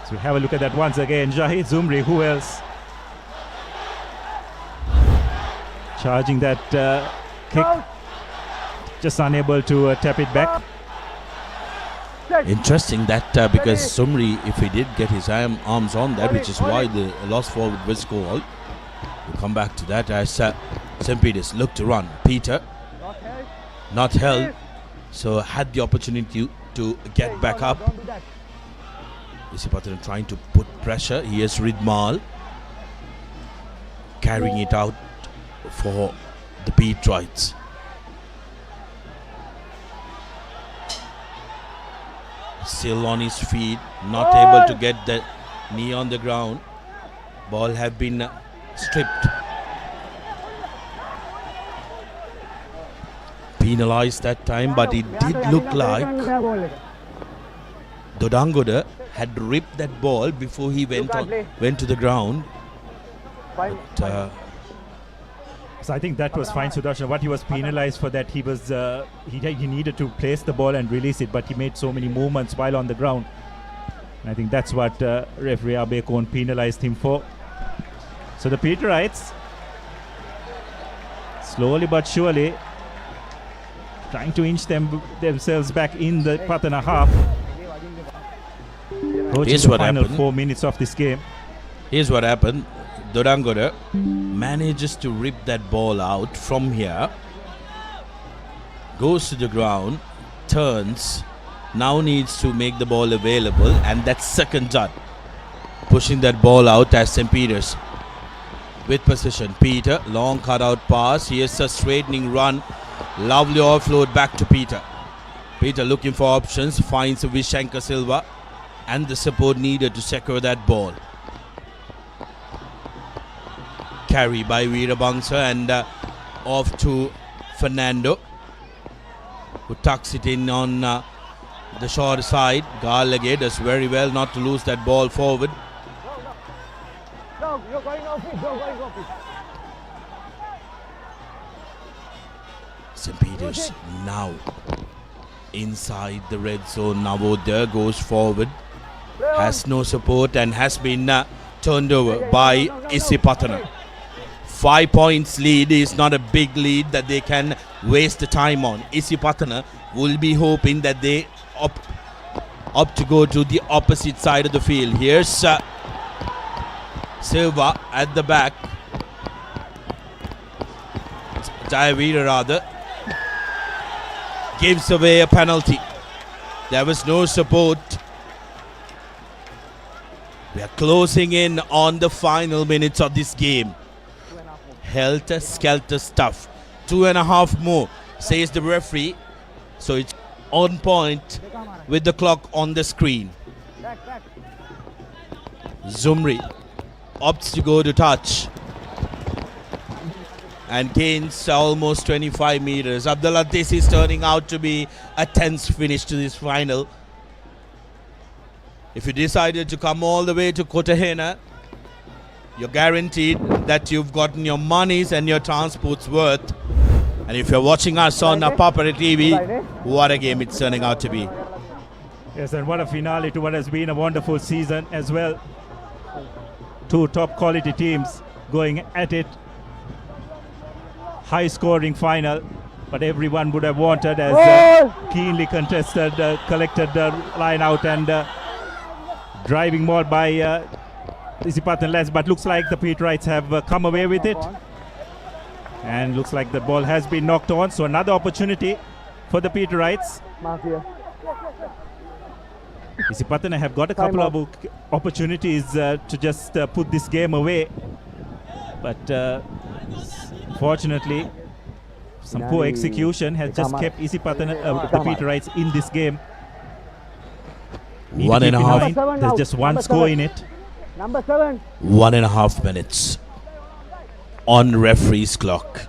So we have a look at that once again. Jahid Zumri, who else? Charging that kick. Just unable to tap it back. Interesting that because Zumri, if he did get his arms on that, which is why the lost forward was called. We'll come back to that as St. Peter's look to run. Peter not held, so had the opportunity to get back up. Isipathana trying to put pressure. Here's Ridmal carrying it out for the Peterites. Still on his feet, not able to get the knee on the ground. Ball have been stripped. Penalized that time, but it did look like Dodangoda had ripped that ball before he went to the ground. But, so I think that was fine, Sudarshan. What he was penalized for that, he was he needed to place the ball and release it, but he made so many movements while on the ground. And I think that's what referee Abe Kohn penalized him for. So the Peterites, slowly but surely, trying to inch themselves back in the Patana half. Here's the final 4 minutes of this game. Here's what happened. Dodangoda manages to rip that ball out from here, goes to the ground, turns, now needs to make the ball available, and that's second dot. Pushing that ball out as St. Peter's with possession. Peter, long cut-out pass. Here's a straightening run. Lovely offload back to Peter. Peter looking for options, finds Vishankar Silva and the support needed to secure that ball. Carry by Veerabangsa and off to Fernando, who tucks it in on the short side. Galage does very well not to lose that ball forward. St. Peter's now inside the red zone. Navodaya goes forward, has no support and has been turned over by Isipathana. 5 points lead is not a big lead that they can waste the time on. Isipathana will be hoping that they opt to go to the opposite side of the field. Here's Silva at the back. Jayavira rather gives away a penalty. There was no support. We are closing in on the final minutes of this game. Helter-skelter stuff. 2.5 more, says the referee. So it's on point with the clock on the screen. Zumri opts to go to touch and gains almost 25 meters. Abdullah, this is turning out to be a tense finish to this final. If you decided to come all the way to Kotahena, you're guaranteed that you've gotten your monies and your transport's worth. And if you're watching us on Papare TV, what a game it's turning out to be. Yes, and what a finale to what has been a wonderful season as well. Two top quality teams going at it. High scoring final, but everyone would have wanted as keenly contested, collected line out and driving more by Isipathana lads, but looks like the Peterites have come away with it. And looks like the ball has been knocked on, so another opportunity for the Peterites. Isipathana have got a couple of opportunities to just put this game away, but fortunately some poor execution has just kept Isipathana, the Peterites, in this game. 1.5. There's just one score in it. 1.5 minutes on referee's clock.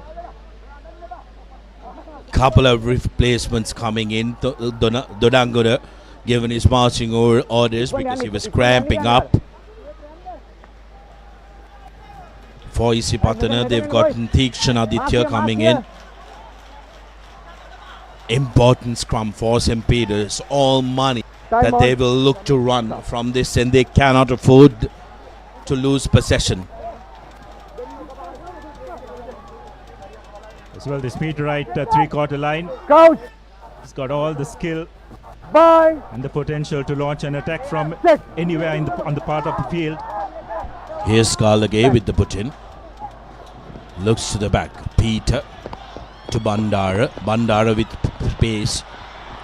Couple of replacements coming in. Dodangoda given his marching orders because he was cramping up. For Isipathana, they've gotten Thikshan Aditya coming in. Important scrum for St. Peter's. All money that they will look to run from this, and they cannot afford to lose possession. As well, the speed right three-quarter line. Coach. He's got all the skill Bye. and the potential to launch an attack from anywhere on the part of the field. Here's Galagay with the put-in. Looks to the back. Peter to Bandara. Bandara with pace.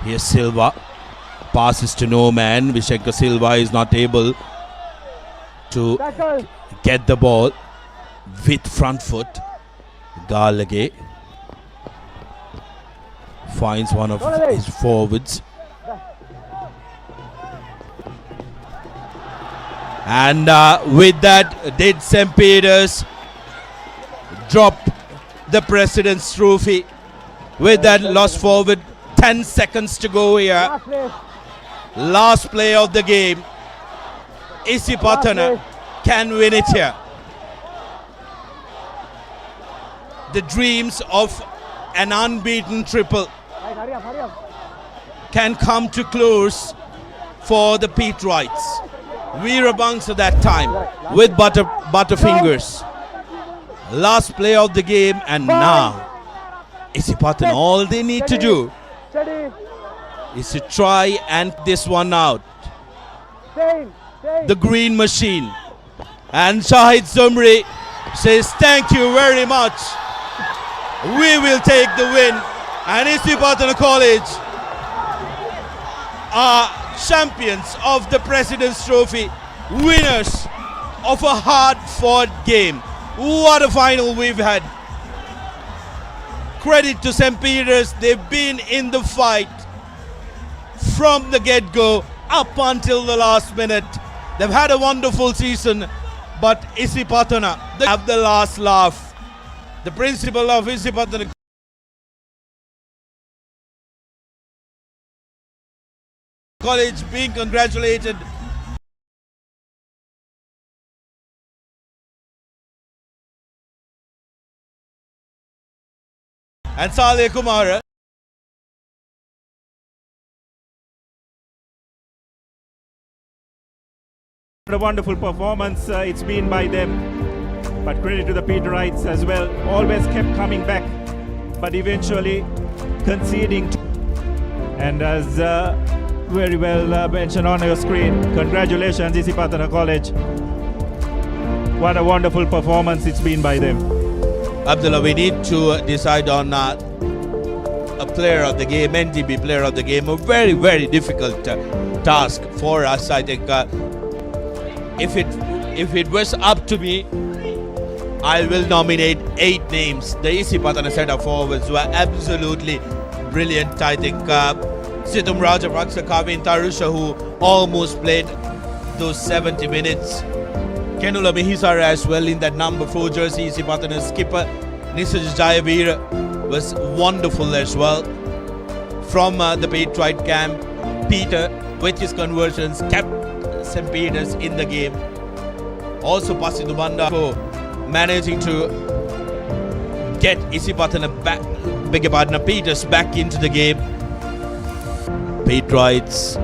Here's Silva. Passes to no man. Vishenka Silva is not able to get the ball with front foot. Galagay finds one of his forwards. And with that, did St. Peter's drop the President's Trophy? With that lost forward, 10 seconds to go here. Last play of the game. Isipathana can win it here. The dreams of an unbeaten triple can come to close for the Peterites. Veerabangsa at that time with Butterfingers. Last play of the game, and now Isipathana, all they need to do is to try and this one out. The green machine. And Shahid Zumri says thank you very much. We will take the win. And Isipathana College are champions of the President's Trophy, winners of a hard-fought game. What a final we've had. Credit to St. Peter's, they've been in the fight from the get-go up until the last minute. They've had a wonderful season, but Isipathana, they have the last laugh. The principal of Isipathana College being congratulated. And Saleh Kumar. What a wonderful performance it's been by them. But credit to the Peterites as well. Always kept coming back, but eventually conceding. And as very well mentioned on your screen, congratulations Isipathana College. What a wonderful performance it's been by them. Abdullah, we need to decide on a player of the game, NTB player of the game. A very, very difficult task for us. I think if it was up to me, I will nominate 8 names. The Isipathana set of forwards were absolutely brilliant. I think Situm Rajapaksa, Kavin Tarusha, who almost played those 70 minutes. Kenula Mihisara as well in that number 4 jersey. Isipathana skipper Nisaj Jayavira was wonderful as well. From the Peterite camp, Peter with his conversions kept St. Peter's in the game. Also Pasidu Banda managing to get Isipathana back, Peters back into the game. Peterites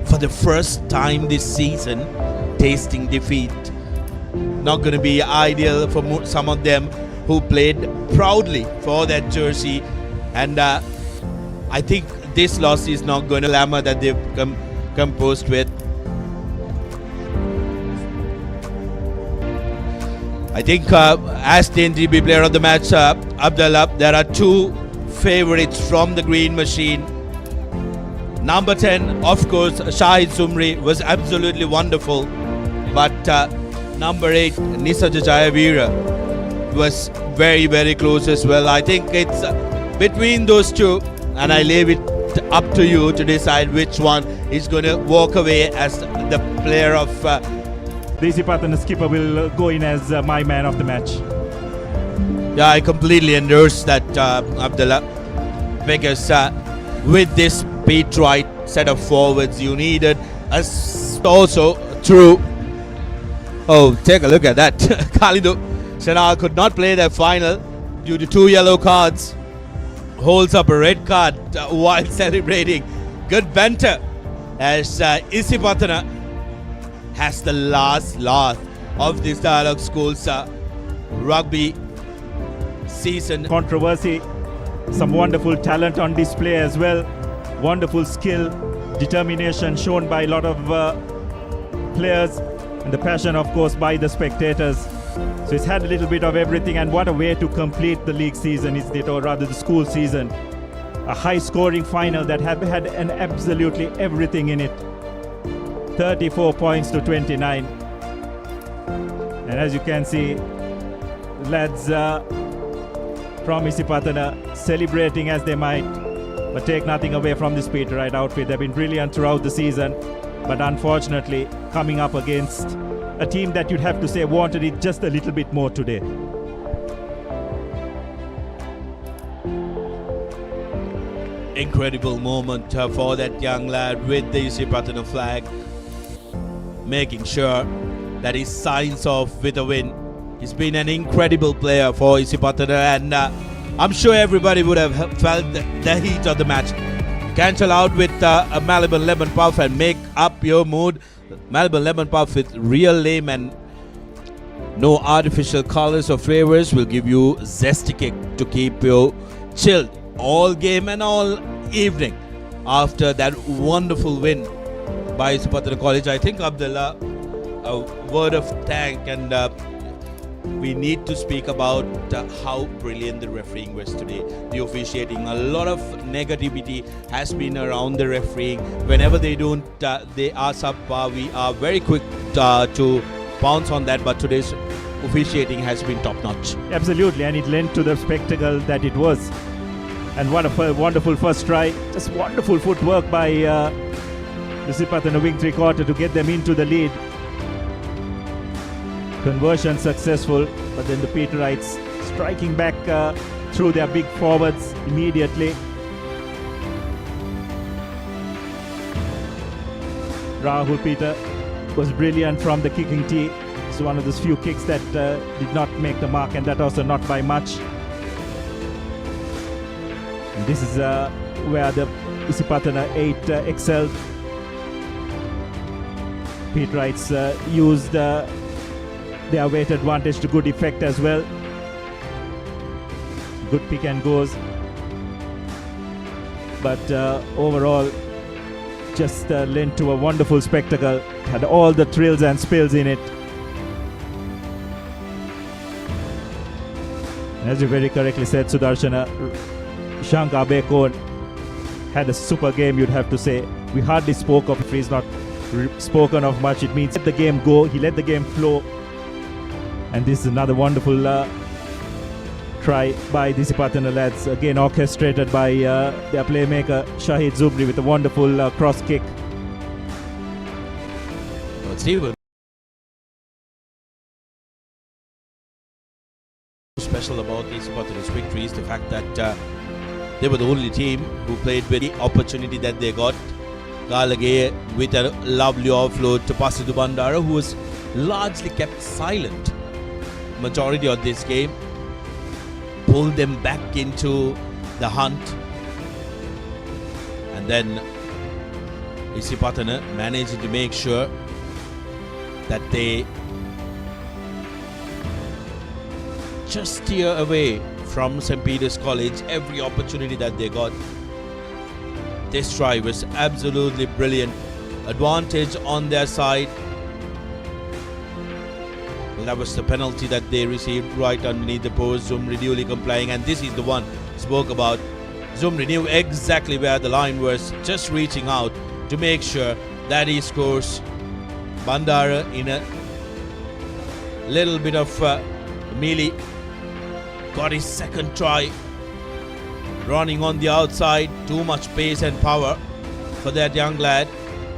for the first time this season tasting defeat. Not going to be ideal for some of them who played proudly for that jersey, and I think this loss is not going to glamour that they've composed with. I think as the NTB player of the match, Abdullah, there are 2 favorites from the green machine. Number 10, of course, Shahid Zumri was absolutely wonderful. But number 8, Nisaj Jayavira was very, very close as well. I think it's between those 2, and I leave it up to you to decide which one is going to walk away as the player of... The Isipathana skipper will go in as my man of the match. Yeah, I completely endorse that, Abdullah, because with this Peterite set of forwards, you needed also through. Oh, take a look at that. Khalidu Senal could not play their final due to 2 yellow cards. Holds up a red card while celebrating. Good banter as Isipathana has the last laugh of this Dialogue Schools rugby season. Controversy, some wonderful talent on display as well, wonderful skill, determination shown by a lot of players, and the passion, of course, by the spectators. So it's had a little bit of everything, and what a way to complete the league season, isn't it, or rather the school season. A high-scoring final that had an absolutely everything in it. 34 points to 29. And as you can see, lads from Isipathana celebrating as they might, but take nothing away from this Peterite outfit. They've been brilliant throughout the season, but unfortunately coming up against a team that you'd have to say wanted it just a little bit more today. Incredible moment for that young lad with the Isipathana flag, making sure that he signs off with a win. He's been an incredible player for Isipathana, and I'm sure everybody would have felt the heat of the match. Cancel out with a Melbourne lemon puff and make up your mood. Melbourne lemon puff with real lime and no artificial colors or flavors will give you zesty kick to keep you chilled all game and all evening after that wonderful win by Isipathana College. I think, Abdullah, a word of thank, and we need to speak about how brilliant the refereeing was today. The officiating, a lot of negativity has been around the refereeing. Whenever they don't, they are subpar. We are very quick to pounce on that, but today's officiating has been top notch. Absolutely, and it lent to the spectacle that it was. And what a wonderful first try. Just wonderful footwork by the Isipathana wing three-quarter to get them into the lead. Conversion successful, but then the Peterites striking back through their big forwards immediately. Rahul Peter was brilliant from the kicking tee. It's one of those few kicks that did not make the mark, and that also not by much. And this is where the Isipathana 8 excelled. Peterites used their weight advantage to good effect as well. Good pick and goes. But overall, just lent to a wonderful spectacle. Had all the thrills and spills in it. And as you very correctly said, Sudarshana, Shankar Bekon had a super game, you'd have to say. We hardly spoke of, if he's not spoken of much, it means let the game go. He let the game flow. And this is another wonderful try by the Isipathana lads, again orchestrated by their playmaker Shahid Zubri with a wonderful cross kick. Stephen, special about the Isipathana's victory is the fact that they were the only team who played with the opportunity that they got. Galage with a lovely offload to Pasidu Bandara, who was largely kept silent majority of this game, pulled them back into the hunt, and then Isipathana managed to make sure that they just steer away from St. Peter's College every opportunity that they got. This try was absolutely brilliant. Advantage on their side. That was the penalty that they received right underneath the post. Zumri duly complying, and this is the one spoke about. Zumri knew exactly where the line was, just reaching out to make sure that he scores. Bandara in a little bit of melee got his second try, running on the outside. Too much pace and power for that young lad,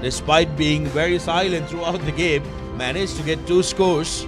despite being very silent throughout the game. Managed to get 2 scores.